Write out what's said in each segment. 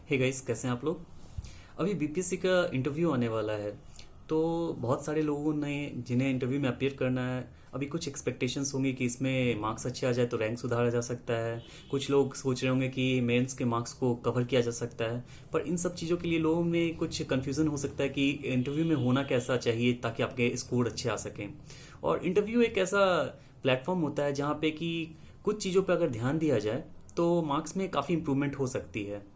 Hey guys, कैसे हैं आप लोग। अभी बीपीएससी का इंटरव्यू आने वाला है। तो बहुत सारे लोगों ने जिन्हें इंटरव्यू में अपीयर करना है, अभी कुछ एक्सपेक्टेशंस होंगी कि इसमें मार्क्स अच्छे आ जाए तो रैंक सुधारा जा सकता है। कुछ लोग सोच रहे होंगे कि मेंस के मार्क्स को कवर किया जा सकता है। पर इन सब चीज़ों के लिए लोगों में कुछ कन्फ्यूज़न हो सकता है कि इंटरव्यू में होना कैसा चाहिए ताकि आपके स्कोर अच्छे आ सकें। और इंटरव्यू एक ऐसा प्लेटफॉर्म होता है जहाँ पे कि कुछ चीज़ों पर अगर ध्यान दिया जाए तो मार्क्स में काफ़ी इंप्रूवमेंट हो सकती है।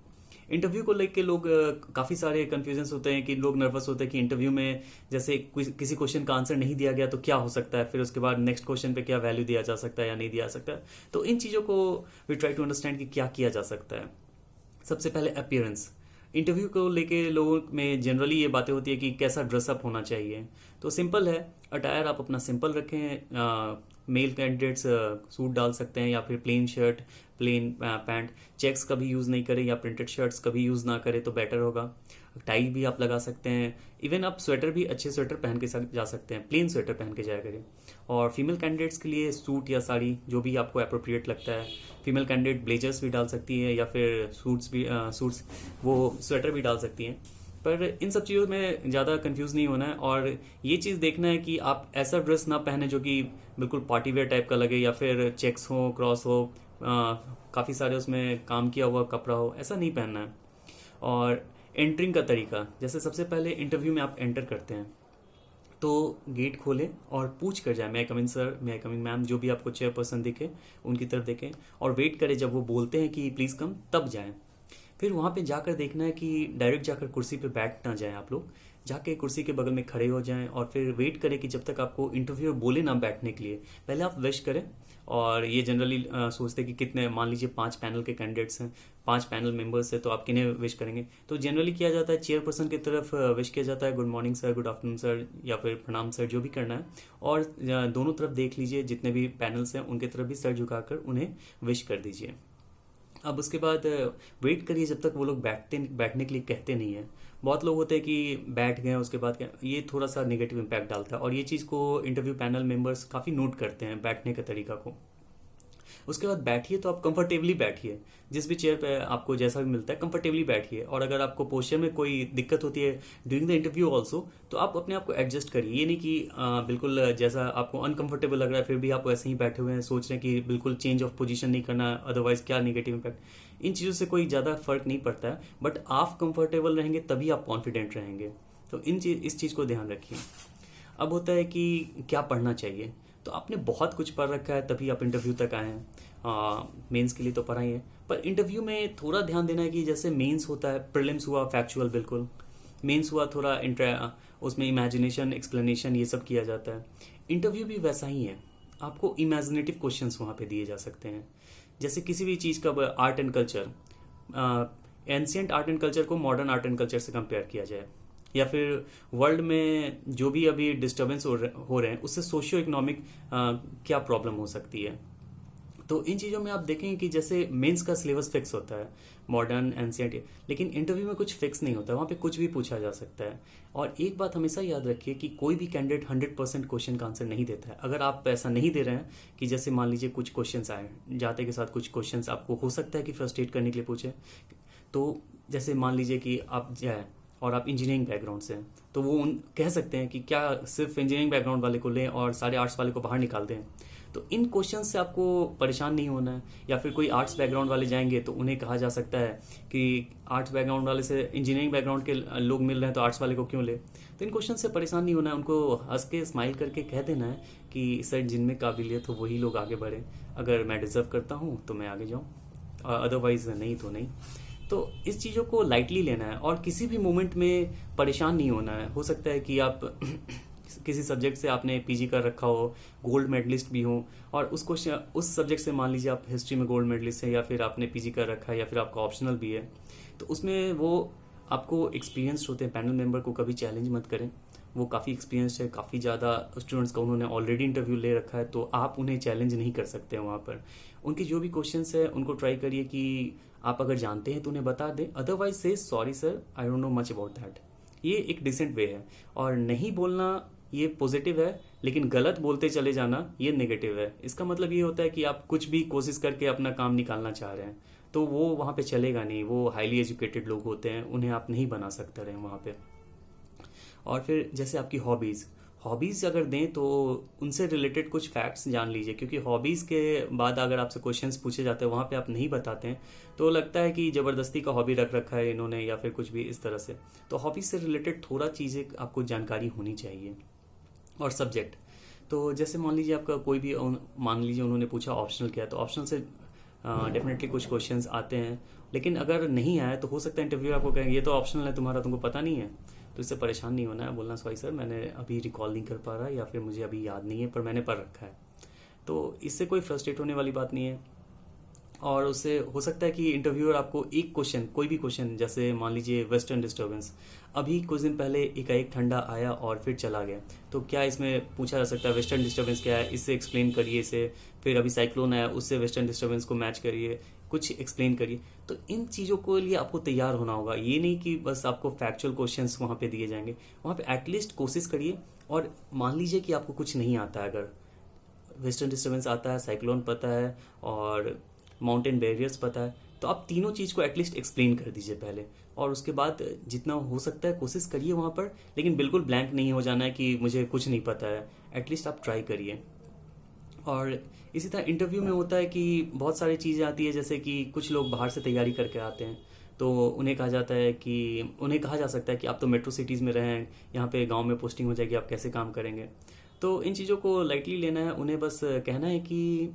इंटरव्यू को लेके लोग काफ़ी सारे कन्फ्यूजन्स होते हैं कि लोग नर्वस होते हैं कि इंटरव्यू में जैसे किसी क्वेश्चन का आंसर नहीं दिया गया तो क्या हो सकता है, फिर उसके बाद नेक्स्ट क्वेश्चन पे क्या वैल्यू दिया जा सकता है या नहीं दिया जा सकता है। तो इन चीज़ों को वी ट्राई टू अंडरस्टैंड कि क्या किया जा सकता है। सबसे पहले अपीयरेंस। इंटरव्यू को लेके लोगों में जनरली ये बातें होती है कि कैसा ड्रेसअप होना चाहिए। तो सिंपल है, अटायर आप अपना सिंपल रखें। मेल कैंडिडेट्स सूट डाल सकते हैं या फिर plain shirt, plain pant. Checks कभी यूज़ नहीं करें या प्रिंटेड शर्ट्स कभी यूज़ ना करें तो बेटर होगा। टाई भी आप लगा सकते हैं। इवन आप स्वेटर भी, अच्छे स्वेटर पहन के जा सकते हैं, प्लेन स्वेटर पहन के जाया करें। और फीमेल कैंडिडेट्स के लिए सूट या साड़ी जो भी आपको अप्रोप्रिएट लगता है। फीमेल कैंडिडेट ब्लेजर्स भी डाल सकती है या फिर सूट्स वो स्वेटर भी डाल सकती हैं। पर इन सब चीज़ों में ज़्यादा कंफ्यूज नहीं होना है और ये चीज़ देखना है कि आप ऐसा ड्रेस ना पहने जो कि बिल्कुल पार्टी वेयर टाइप का लगे या फिर चेक्स हो, क्रॉस हो, काफ़ी सारे उसमें काम किया हुआ कपड़ा हो, ऐसा नहीं पहनना है। और एंट्रिंग का तरीका, जैसे सबसे पहले इंटरव्यू में आप एंटर करते हैं तो गेट खोलें और पूछ कर जाए, मैं कमिंग सर, मैं कमिंग मैम, जो भी आपको चेयरपर्सन दिखे उनकी तरफ देखें और वेट करें जब वो बोलते हैं कि प्लीज़ कम, तब जाएं। फिर वहाँ पे जाकर देखना है कि डायरेक्ट जाकर कुर्सी पे बैठ ना जाएं। आप लोग जाके कुर्सी के बगल में खड़े हो जाएं और फिर वेट करें कि जब तक आपको इंटरव्यूअर बोले ना बैठने के लिए, पहले आप विश करें। और ये जनरली सोचते कि कितने, मान लीजिए 5 पैनल के कैंडिडेट्स हैं, 5 पैनल मेंबर्स हैं, तो आप किन्हें विश करेंगे। तो जनरली किया जाता है चेयरपर्सन की तरफ विश किया जाता है, good morning sir, good afternoon sir, या फिर प्रणाम सर, जो भी करना है। और दोनों तरफ देख लीजिए, जितने भी पैनल्स हैं उनके तरफ भी सर झुकाकर उन्हें विश कर दीजिए। अब उसके बाद वेट करिए जब तक वो लोग बैठने के लिए कहते नहीं है। बहुत लोग होते हैं कि बैठ गए उसके बाद क्या, ये थोड़ा सा नेगेटिव इम्पैक्ट डालता है और ये चीज़ को इंटरव्यू पैनल मेंबर्स काफ़ी नोट करते हैं, बैठने का तरीका को। उसके बाद बैठिए तो आप कंफर्टेबली बैठिए, जिस भी चेयर पे आपको जैसा भी मिलता है कंफर्टेबली बैठिए। और अगर आपको पोस्चर में कोई दिक्कत होती है ड्यूरिंग द इंटरव्यू ऑल्सो, तो आप अपने आप को एडजस्ट करिए। ये नहीं कि बिल्कुल जैसा आपको अनकंफर्टेबल लग रहा है फिर भी आप ऐसे ही बैठे हुए हैं, सोच रहे हैं कि बिल्कुल चेंज ऑफ पोजीशन नहीं करना, अदरवाइज क्या नेगेटिव इम्पैक्ट। इन चीज़ों से कोई ज़्यादा फर्क नहीं पड़ता है, बट आप कंफर्टेबल रहेंगे तभी आप कॉन्फिडेंट रहेंगे। तो इस चीज़ को ध्यान रखिए। अब होता है कि क्या पढ़ना चाहिए। तो आपने बहुत कुछ पढ़ रखा है तभी आप इंटरव्यू तक आए हैं। मेंस के लिए तो पढ़ा ही है, पर इंटरव्यू में थोड़ा ध्यान देना है कि जैसे मेंस होता है, प्रीलिम्स हुआ फैक्चुअल बिल्कुल, मेंस हुआ थोड़ा उसमें इमेजिनेशन, एक्सप्लेनेशन, ये सब किया जाता है। इंटरव्यू भी वैसा ही है, आपको इमेजिनेटिव क्वेश्चंस वहाँ पे दिए जा सकते हैं। जैसे किसी भी चीज़ का art and culture, ancient art and culture को मॉडर्न आर्ट एंड कल्चर से कंपेयर किया जाए, या फिर वर्ल्ड में जो भी अभी डिस्टर्बेंस हो रहे हैं उससे सोशियो इकोनॉमिक क्या प्रॉब्लम हो सकती है। तो इन चीज़ों में आप देखेंगे कि जैसे मेंस का सिलेबस फिक्स होता है, मॉडर्न, एंशियंट, लेकिन इंटरव्यू में कुछ फिक्स नहीं होता, वहाँ पे कुछ भी पूछा जा सकता है। और एक बात हमेशा याद रखिए कि कोई भी कैंडिडेट 100% क्वेश्चन का आंसर नहीं देता है। अगर आप ऐसा नहीं दे रहे हैं कि जैसे मान लीजिए कुछ क्वेश्चंस आए, जाते के साथ कुछ क्वेश्चंस आपको हो सकता है कि फ्रस्ट्रेट करने के लिए पूछे, तो जैसे मान लीजिए कि आप जाए और आप इंजीनियरिंग बैकग्राउंड से हैं, तो वो कह सकते हैं कि क्या सिर्फ इंजीनियरिंग बैकग्राउंड वाले को लें और सारे आर्ट्स वाले को बाहर निकाल दें। तो इन क्वेश्चन से आपको परेशान नहीं होना है। या फिर कोई आर्ट्स बैकग्राउंड वाले जाएंगे तो उन्हें कहा जा सकता है कि आर्ट्स बैकग्राउंड वाले से इंजीनियरिंग बैकग्राउंड के लोग मिल रहे हैं तो आर्ट्स वाले को क्यों ले। तो इन क्वेश्चन से परेशान नहीं होना है, उनको हंस के स्माइल करके कह देना है कि सर जिनमें काबिलियत हो वही लोग आगे बढ़े, अगर मैं डिजर्व करता हूँ तो मैं आगे जाऊँ, अदरवाइज नहीं तो नहीं। तो इस चीज़ों को लाइटली लेना है और किसी भी मोमेंट में परेशान नहीं होना है। हो सकता है कि आप किसी सब्जेक्ट से आपने पीजी कर रखा हो, गोल्ड मेडलिस्ट भी हो, और उस सब्जेक्ट से मान लीजिए आप हिस्ट्री में गोल्ड मेडलिस्ट है या फिर आपने पीजी कर रखा है या फिर आपका ऑप्शनल भी है, तो उसमें वो आपको एक्सपीरियंस्ड होते हैं। पैनल मेंबर को कभी चैलेंज मत करें, वो काफ़ी एक्सपीरियंस्ड है, काफ़ी ज़्यादा स्टूडेंट्स का उन्होंने ऑलरेडी इंटरव्यू ले रखा है, तो आप उन्हें चैलेंज नहीं कर सकते हैं वहाँ पर। उनके जो भी क्वेश्चंस है उनको ट्राई करिए कि आप अगर जानते हैं तो उन्हें बता दें, अदरवाइज से sorry sir, I don't know much about that. ये एक डिसेंट वे है। और नहीं बोलना ये पॉजिटिव है, लेकिन गलत बोलते चले जाना ये नेगेटिव है। इसका मतलब ये होता है कि आप कुछ भी कोशिश करके अपना काम निकालना चाह रहे हैं। तो वो वहाँ पे चलेगा नहीं। वो हाईली एजुकेटेड लोग होते हैं, उन्हें आप नहीं बना सकते रहे वहाँ पे। और फिर जैसे आपकी हॉबीज़, हॉबीज़ अगर दें तो उनसे रिलेटेड कुछ फैक्ट्स जान लीजिए, क्योंकि हॉबीज़ के बाद अगर आपसे क्वेश्चंस पूछे जाते हैं वहाँ पे आप नहीं बताते हैं तो लगता है कि ज़बरदस्ती का हॉबी रख रखा है इन्होंने, या फिर कुछ भी इस तरह से। तो हॉबीज़ से रिलेटेड थोड़ा चीज़ें आपको जानकारी होनी चाहिए। और सब्जेक्ट, तो जैसे मान लीजिए आपका कोई भी मान लीजिए उन्होंने पूछा ऑप्शनल क्या है, तो ऑप्शनल से डेफिनेटली कुछ क्वेश्चंस आते हैं। लेकिन अगर नहीं आया तो हो सकता है इंटरव्यू आपको कहेंगे ये तो ऑप्शनल है तुम्हारा, तुमको पता नहीं है। तो इससे परेशान नहीं होना है, बोलना सॉरी सर मैंने अभी रिकॉल नहीं कर पा रहा, या फिर मुझे अभी याद नहीं है पर मैंने पढ़ रखा है। तो इससे कोई फ्रस्ट्रेट होने वाली बात नहीं है। और उससे हो सकता है कि इंटरव्यूअर आपको एक क्वेश्चन, कोई भी क्वेश्चन, जैसे मान लीजिए वेस्टर्न डिस्टर्बेंस, अभी कुछ दिन पहले एकाएक ठंडा आया और फिर चला गया, तो क्या इसमें पूछा जा सकता है वेस्टर्न डिस्टर्बेंस क्या है, इससे एक्सप्लेन करिए इसे। फिर अभी साइक्लोन आया, उससे वेस्टर्न डिस्टर्बेंस को मैच करिए, कुछ एक्सप्लेन करिए। तो इन चीज़ों के लिए आपको तैयार होना होगा। ये नहीं कि बस आपको फैक्चुअल क्वेश्चंस वहाँ पे दिए जाएंगे, वहाँ पे एटलीस्ट कोशिश करिए। और मान लीजिए कि आपको कुछ नहीं आता है, अगर वेस्टर्न डिस्टर्बेंस आता है, साइक्लोन पता है और माउंटेन बैरियर्स पता है, तो आप तीनों चीज़ को एटलीस्ट एक्सप्लेन कर दीजिए पहले। और उसके बाद जितना हो सकता है कोशिश करिए वहाँ पर, लेकिन बिल्कुल ब्लैंक नहीं हो जाना है कि मुझे कुछ नहीं पता है। एटलीस्ट आप ट्राई करिए। और इसी तरह इंटरव्यू में होता है कि बहुत सारी चीज़ें आती है, जैसे कि कुछ लोग बाहर से तैयारी करके आते हैं, तो उन्हें कहा जाता है कि उन्हें कहा जा सकता है कि आप तो मेट्रो सिटीज़ में रहें, यहाँ पे गांव में पोस्टिंग हो जाएगी, आप कैसे काम करेंगे। तो इन चीज़ों को लाइटली लेना है। उन्हें बस कहना है कि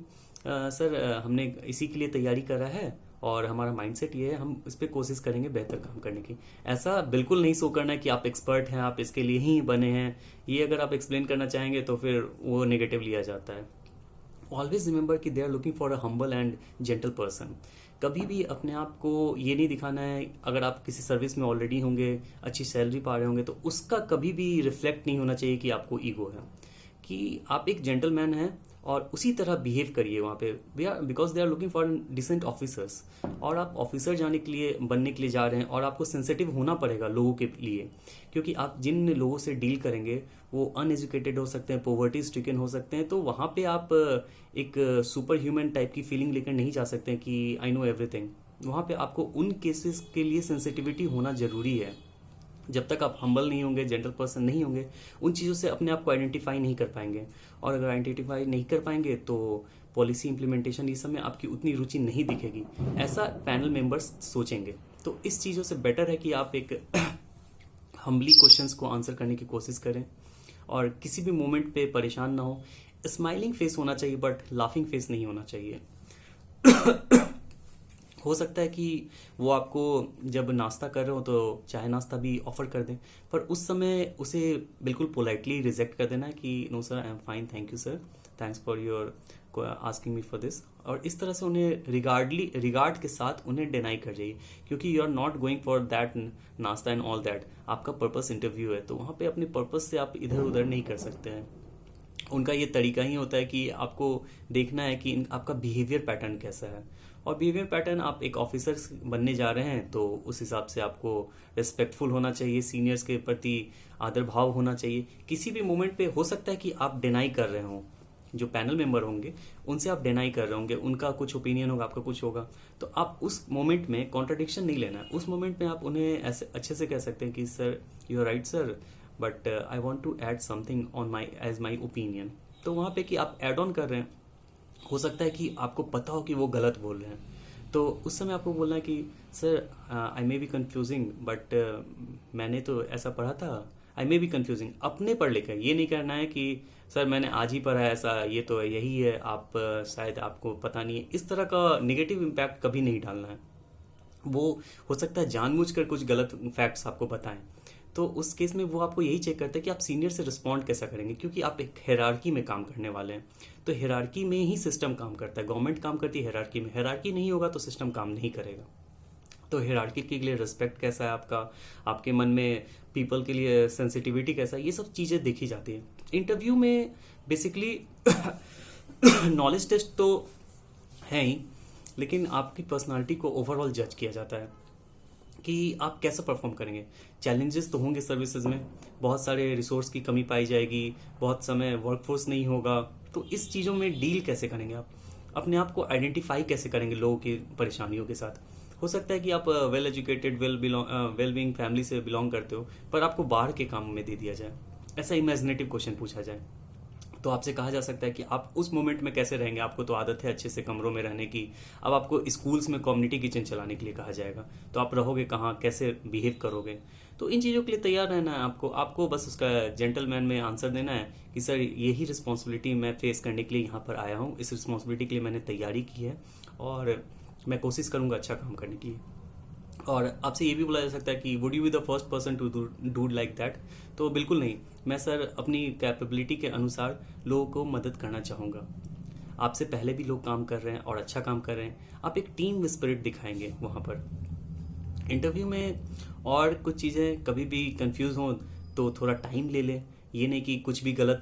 सर हमने इसी के लिए तैयारी करा है और हमारा माइंडसेट ये है, हम इस पर कोशिश करेंगे बेहतर काम करने की। ऐसा बिल्कुल नहीं शो करना है कि आप एक्सपर्ट हैं, आप इसके लिए ही बने हैं। ये अगर आप एक्सप्लेन करना चाहेंगे तो फिर वो नेगेटिव लिया जाता है। ऑलवेज रिमेंबर कि they are looking for a humble and gentle person. कभी भी अपने आप को ये नहीं दिखाना है, अगर आप किसी सर्विस में ऑलरेडी होंगे, अच्छी सैलरी पा रहे होंगे, तो उसका कभी भी रिफ्लेक्ट नहीं होना चाहिए कि आपको ईगो है। कि आप एक जेंटलमैन हैं और उसी तरह बिहेव करिए वहाँ पे। Because they are looking for decent officers, और आप ऑफिसर जाने के लिए, बनने के लिए जा रहे हैं, और आपको सेंसिटिव होना पड़ेगा लोगों के लिए। क्योंकि आप जिन लोगों से डील करेंगे वो अनएजुकेटेड हो सकते हैं, पॉवर्टी स्ट्रिकन हो सकते हैं, तो वहाँ पे आप एक सुपर ह्यूमन टाइप की फीलिंग लेकर नहीं जा सकते हैं कि आई नो एवरीथिंग। वहाँ पे आपको उन केसेस के लिए सेंसिटिविटी होना जरूरी है। जब तक आप हम्बल नहीं होंगे, जेंटल पर्सन नहीं होंगे, उन चीज़ों से अपने आप को आइडेंटिफाई नहीं कर पाएंगे। और अगर आइडेंटिफाई नहीं कर पाएंगे तो पॉलिसी इंप्लीमेंटेशन, इस समय आपकी उतनी रुचि नहीं दिखेगी, ऐसा पैनल मेंबर्स सोचेंगे। तो इस चीज़ों से बेटर है कि आप एक हम्बली क्वेश्चंस को आंसर करने की कोशिश करें, और किसी भी मोमेंट पे परेशान ना हो। स्माइलिंग फेस होना चाहिए बट लाफिंग फेस नहीं होना चाहिए। हो सकता है कि वो आपको जब नाश्ता कर रहे हो तो चाय नाश्ता भी ऑफर कर दें, पर उस समय उसे बिल्कुल पोलाइटली रिजेक्ट कर देना कि no sir I am fine, thank you sir, thanks for your asking me for this. और इस तरह से उन्हें रिगार्ड के साथ उन्हें डिनाई कर जाइए, क्योंकि you are not going for that नाश्ता एंड ऑल दैट। आपका पर्पस इंटरव्यू है, तो वहाँ पे अपने पर्पस से आप इधर उधर नहीं कर सकते हैं। उनका ये तरीका ही होता है कि आपको देखना है कि आपका बिहेवियर पैटर्न कैसा है। और बिहेवियर पैटर्न, आप एक ऑफिसर बनने जा रहे हैं तो उस हिसाब से आपको रिस्पेक्टफुल होना चाहिए, सीनियर्स के प्रति आदर भाव होना चाहिए। किसी भी मोमेंट पे हो सकता है कि आप डिनाई कर रहे हो, जो पैनल मेंबर होंगे उनसे आप डिनाई कर रहे होंगे, उनका कुछ ओपिनियन होगा, आपका कुछ होगा, तो आप उस मोमेंट में कॉन्ट्रडिक्शन नहीं लेना है। उस मोमेंट में आप उन्हें ऐसे अच्छे से कह सकते हैं कि sir you are right sir, but I want to add something on my as my opinion. तो वहाँ पे कि आप एड ऑन कर रहे हैं, हो सकता है कि आपको पता हो कि वो गलत बोल रहे हैं, तो उस समय आपको बोलना है कि sir I may be confusing but मैंने तो ऐसा पढ़ा था, आई मे बी कंफ्यूजिंग। अपने पढ़ लेकर ये नहीं करना है कि सर मैंने आज ही पढ़ा है ऐसा, ये तो यही है, आप शायद आपको पता नहीं है। इस तरह का नेगेटिव इम्पैक्ट कभी नहीं डालना है। वो हो सकता है जानबूझकर कुछ गलत फैक्ट्स आपको बताएं, तो उस केस में वो आपको यही चेक करते हैं कि आप सीनियर से रिस्पॉन्ड कैसा करेंगे, क्योंकि आप एक हायरार्की में काम करने वाले हैं। तो हायरार्की में ही सिस्टम काम करता है, गवर्नमेंट काम करती है हायरार्की में। हायरार्की नहीं होगा तो सिस्टम काम नहीं करेगा। तो हायरार्की के लिए रिस्पेक्ट कैसा है आपका, आपके मन में पीपल के लिए सेंसिटिविटी कैसा है, ये सब चीज़ें देखी जाती है इंटरव्यू में। बेसिकली नॉलेज टेस्ट तो है ही, लेकिन आपकी पर्सनालिटी को ओवरऑल जज किया जाता है कि आप कैसा परफॉर्म करेंगे। चैलेंजेस तो होंगे सर्विसेज में, बहुत सारे रिसोर्स की कमी पाई जाएगी, बहुत समय वर्कफोर्स नहीं होगा, तो इस चीज़ों में डील कैसे करेंगे आप। अपने आप को आइडेंटिफाई कैसे करेंगे लोगों की परेशानियों के साथ। हो सकता है कि आप well educated well being family से बिलोंग करते हो, पर आपको बाहर के काम में दे दिया जाए, ऐसा इमेजिनेटिव क्वेश्चन पूछा जाए, तो आपसे कहा जा सकता है कि आप उस मोमेंट में कैसे रहेंगे। आपको तो आदत है अच्छे से कमरों में रहने की, अब आपको स्कूल्स में कम्युनिटी किचन चलाने के लिए कहा जाएगा, तो आप रहोगे कहाँ, कैसे बिहेव करोगे। तो इन चीज़ों के लिए तैयार रहना है आपको। आपको बस उसका जेंटलमैन में आंसर देना है कि सर यही रिस्पॉन्सिबिलिटी मैं फेस करने के लिए यहाँ पर आया हूँ, इस रिस्पॉन्सिबिलिटी के लिए मैंने तैयारी की है और मैं कोशिश करूँगा अच्छा काम करने के लिए। और आपसे ये भी बोला जा सकता है कि would you be the first person to do like that. तो बिल्कुल नहीं, मैं सर अपनी कैपेबिलिटी के अनुसार लोगों को मदद करना चाहूँगा। आपसे पहले भी लोग काम कर रहे हैं और अच्छा काम कर रहे हैं, आप एक टीम स्पिरिट दिखाएंगे वहाँ पर इंटरव्यू में। और कुछ चीज़ें कभी भी कंफ्यूज हों तो थोड़ा टाइम ले लें, ये नहीं कि कुछ भी गलत